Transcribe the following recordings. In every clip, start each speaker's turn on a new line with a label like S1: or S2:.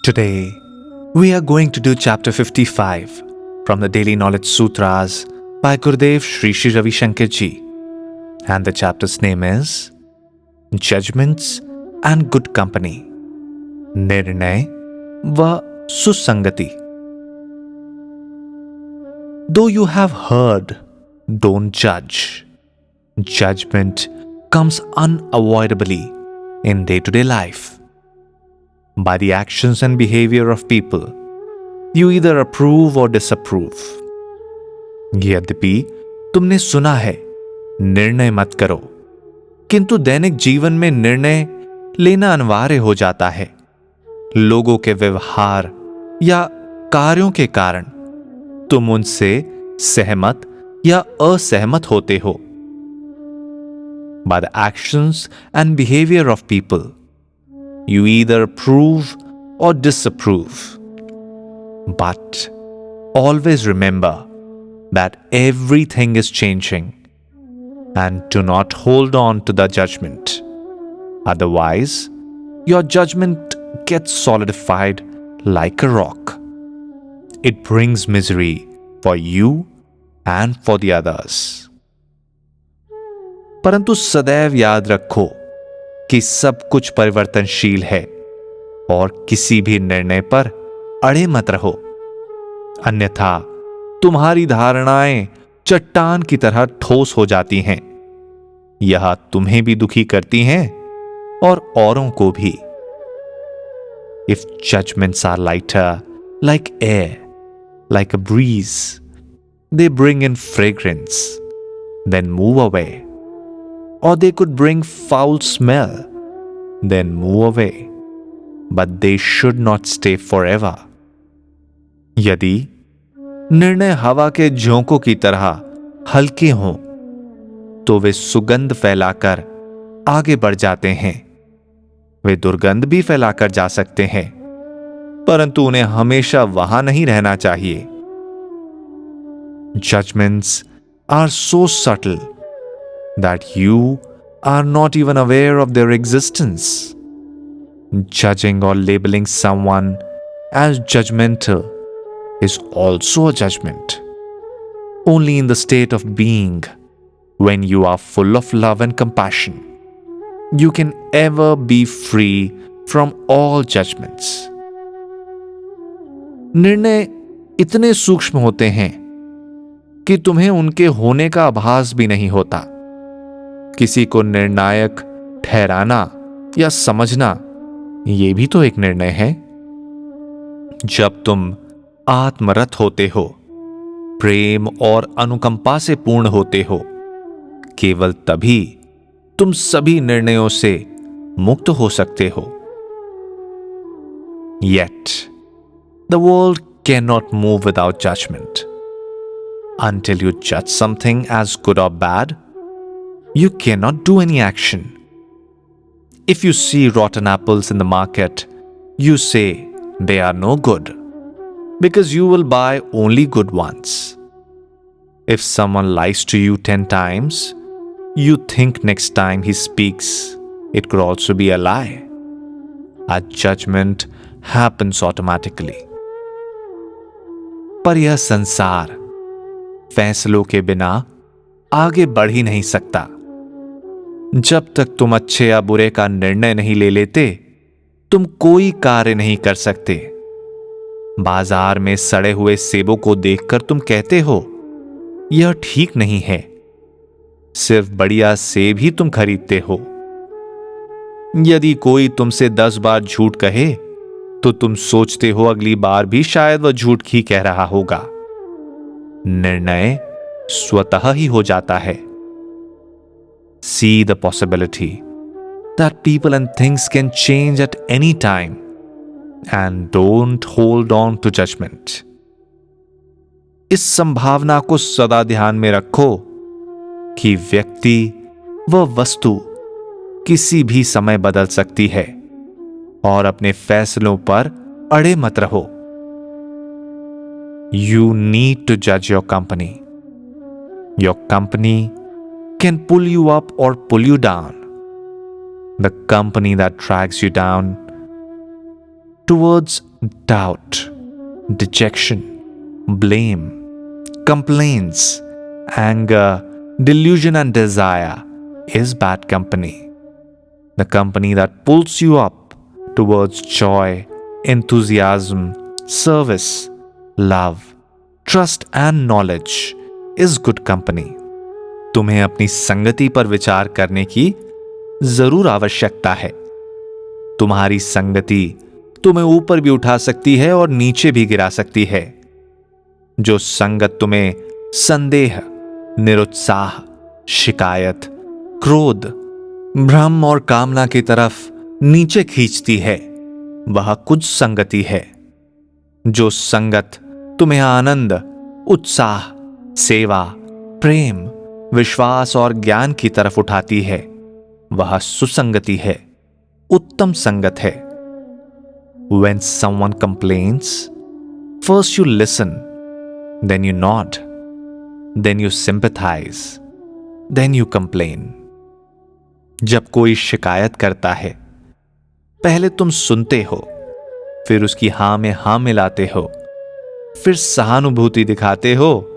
S1: Today, we are going to do chapter 55 from the Daily Knowledge Sutras by Gurudev Shri Shri Ravi Shankar Ji. And the chapter's name is Judgments and Good Company. Nirnay va Susangati. Though you have heard, don't judge. Judgment comes unavoidably in day-to-day life. By the actions and behavior of people, you either approve or disapprove. यद्यपि तुमने सुना है, निर्णय मत करो, किंतु दैनिक जीवन में निर्णय लेना अनिवार्य हो जाता है। लोगों के व्यवहार या कार्यों के कारण तुम उनसे सहमत या असहमत होते हो। By the actions and behavior of people, you either approve or disapprove. But always remember that everything is changing and do not hold on to the judgment. Otherwise, your judgment gets solidified like a rock. It brings misery for you and for the others. परंतु सदैव याद रखो कि सब कुछ परिवर्तनशील है और किसी भी निर्णय पर अड़े मत रहो, अन्यथा तुम्हारी धारणाएं चट्टान की तरह ठोस हो जाती हैं। यह तुम्हें भी दुखी करती हैं और औरों को भी। If judgments are lighter, like air, like a breeze, they bring in fragrance, then move away. Or they could bring foul smell, then move away. But they should not stay forever. यदि निर्णय हवा के झोंकों की तरह हल्के हों, तो वे सुगंध फैलाकर आगे बढ़ जाते हैं। वे दुर्गंध भी फैलाकर जा सकते हैं, परंतु उन्हें हमेशा वहां नहीं रहना चाहिए। Judgments are so subtle that you are not even aware of their existence. Judging or labeling someone as judgmental is also a judgment. Only in the state of being, when you are full of love and compassion, you can ever be free from all judgments. निर्णय इतने सूक्ष्म होते हैं कि तुम्हें उनके होने का आभास भी नहीं होता। किसी को निर्णायक ठहराना या समझना, यह भी तो एक निर्णय है। जब तुम आत्मरत होते हो, प्रेम और अनुकंपा से पूर्ण होते हो, केवल तभी तुम सभी निर्णयों से मुक्त हो सकते हो। Yet, the world cannot move without judgment. Until you judge something as good or bad, you cannot do any action. If you see rotten apples in the market, you say they are no good, because you will buy only good ones. If someone lies to you 10 times, you think next time he speaks, it could also be a lie. A judgment happens automatically. पर यह संसार फैसलों के बिना आगे बढ़ ही नहीं सकता। जब तक तुम अच्छे या बुरे का निर्णय नहीं ले लेते, तुम कोई कार्य नहीं कर सकते। बाजार में सड़े हुए सेबों को देखकर तुम कहते हो, यह ठीक नहीं है। सिर्फ बढ़िया सेब ही तुम खरीदते हो। यदि कोई तुमसे 10 बार झूठ कहे, तो तुम सोचते हो अगली बार भी शायद वह झूठ ही कह रहा होगा। निर्णय स्वतः ही हो जाता है। See the possibility that people and things can change at any time, and don't hold on to judgment. इस संभावना को सदा ध्यान में रखो कि व्यक्ति व वस्तु किसी भी समय बदल सकती है, और अपने फैसलों पर अड़े मत रहो। You need to judge your company. Your company can pull you up or pull you down. The company that drags you down towards doubt, dejection, blame, complaints, anger, delusion, and desire is bad company. The company that pulls you up towards joy, enthusiasm, service, love, trust, and knowledge is good company. तुम्हें अपनी संगति पर विचार करने की जरूर आवश्यकता है. तुम्हारी संगति तुम्हें ऊपर भी उठा सकती है और नीचे भी गिरा सकती है. जो संगत तुम्हें संदेह, निरुत्साह, शिकायत, क्रोध, भ्रम और कामना की तरफ नीचे खींचती है, वह कुछ संगति है. जो संगत तुम्हें आनंद, उत्साह, सेवा, प्रेम, विश्वास और ज्ञान की तरफ उठाती है, वह सुसंगति है, उत्तम संगत है. When someone complains, first you listen, then you nod, then you sympathize, then you complain. जब कोई शिकायत करता है, पहले तुम सुनते हो, फिर उसकी हां में हां मिलाते हो, फिर सहानुभूति दिखाते हो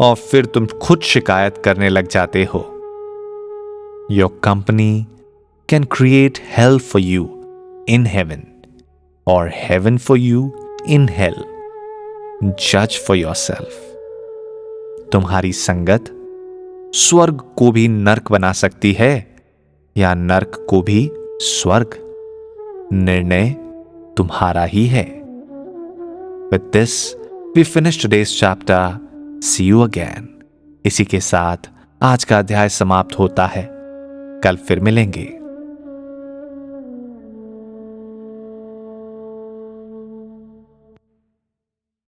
S1: और फिर तुम खुद शिकायत करने लग जाते हो. Your company can create hell for you in heaven or heaven for you in hell. Judge for yourself. तुम्हारी संगत स्वर्ग को भी नर्क बना सकती है या नर्क को भी स्वर्ग. निर्णय तुम्हारा ही है. With this, we finish today's chapter. See you again. इसी के साथ आज का अध्याय समाप्त होता है. कल फिर मिलेंगे.